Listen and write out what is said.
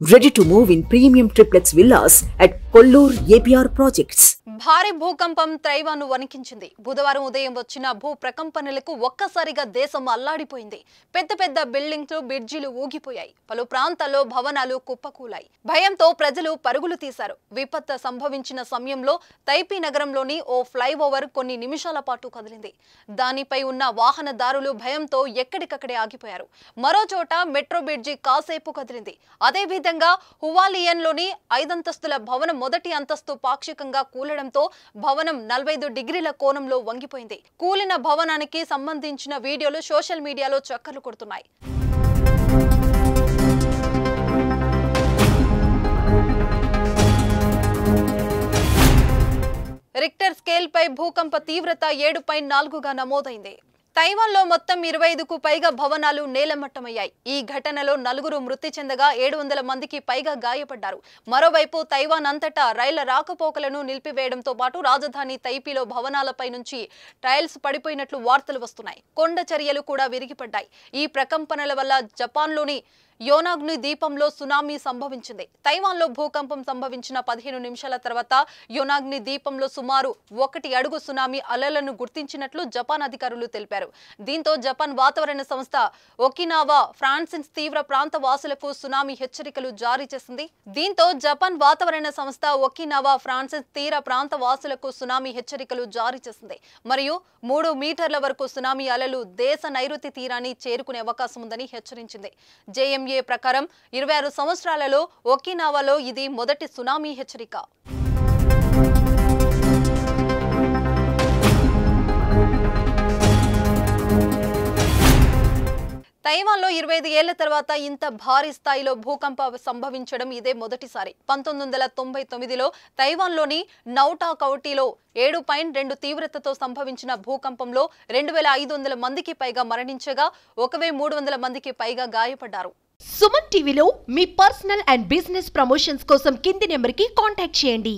Ready to move in premium triplex villas at Kollur APR projects. భారీ భూకంపం తైవాన్ను వణికించింది. బుధవారం ఉదయం వచ్చిన భూ ప్రకంపనలకు ఒక్కసారిగా దేశం అల్లాడిపోయింది. పెద్ద పెద్ద బిల్డింగ్లు, బ్రిడ్జిలు ఊగిపోయాయి. పలు ప్రాంతాల్లో భవనాలు కుప్పకూలాయి. భయంతో ప్రజలు పరుగులు తీశారు. విపత్తు సంభవించిన సమయంలో తైపీ నగరంలోని ఓ ఫ్లైఓవర్ కొన్ని నిమిషాల పాటు కదిలింది. దానిపై ఉన్న వాహనదారులు భయంతో ఎక్కడికక్కడే ఆగిపోయారు. మరో చోట మెట్రో బ్రిడ్జి కాసేపు కదిలింది. అదే విధంగా హువాలియన్లోని 5 అంతస్తుల భవనం మొదటి అంతస్తు పాక్షికంగా కూలడంతో భవనం 45 డిగ్రీల కోణంలో వంగిపోయింది. కూలిన భవనానికి సంబంధించిన వీడియోలు సోషల్ మీడియాలో చక్కర్లు కొడుతున్నాయి. రిక్టర్ స్కేల్ పై భూకంప తీవ్రత 7.4గా నమోదైంది. తైవాన్లో మొత్తం 25కు పైగా భవనాలు నేలమట్టమయ్యాయి. ఈ ఘటనలో 4 మృతి చెందగా 700 మందికి పైగా గాయపడ్డారు. మరోవైపు తైవాన్ అంతటా రైళ్ల రాకపోకలను నిలిపివేయడంతో పాటు రాజధాని తైపీలో భవనాలపై నుంచి టైల్స్ పడిపోయినట్లు వార్తలు వస్తున్నాయి. కొండ చర్యలు కూడా విరిగిపడ్డాయి. ఈ ప్రకంపనల వల్ల జపాన్లోని యోనాగ్ని ద్వీపంలో సునామీ సంభవించింది. తైవాన్లో భూకంపం సంభవించిన 15 నిమిషాల తర్వాత యోనాగ్ని ద్వీపంలో సుమారు 1 అడుగు సునామీ అలలను గుర్తించినట్లు జపాన్ అధికారులు తెలిపారు. దీంతో జపాన్ వాతావరణ సంస్థ ఒకినావా ఫ్రాన్సిస్ తీవ్ర ప్రాంత వాసులకు సునామీ హెచ్చరికలు జారీ చేసింది. మరియు 3 మీటర్ల వరకు సునామీ అలలు దేశ నైరుతి తీరాన్ని చేరుకునే అవకాశం ఉందని హెచ్చరించింది. JMA ప్రకారం 26 సంవత్సరాలలో ఒకినావాలో ఇది మొదటి సునామీ హెచ్చరిక. తైవాన్లో 25 ఏళ్ల తర్వాత ఇంత భారీ స్థాయిలో భూకంపం సంభవించడం ఇదే మొదటిసారి. 1999లో తైవాన్లోని నౌటా కౌటీలో 7.2 తీవ్రతతో సంభవించిన భూకంపంలో 2500 మందికి పైగా మరణించగా 1300 మందికి పైగా గాయపడ్డారు. సుమన్ టీవీలో మీ పర్సనల్ అండ్ బిజినెస్ ప్రమోషన్స్ కోసం కింది నెంబర్కి కాంటాక్ట్ చేయండి.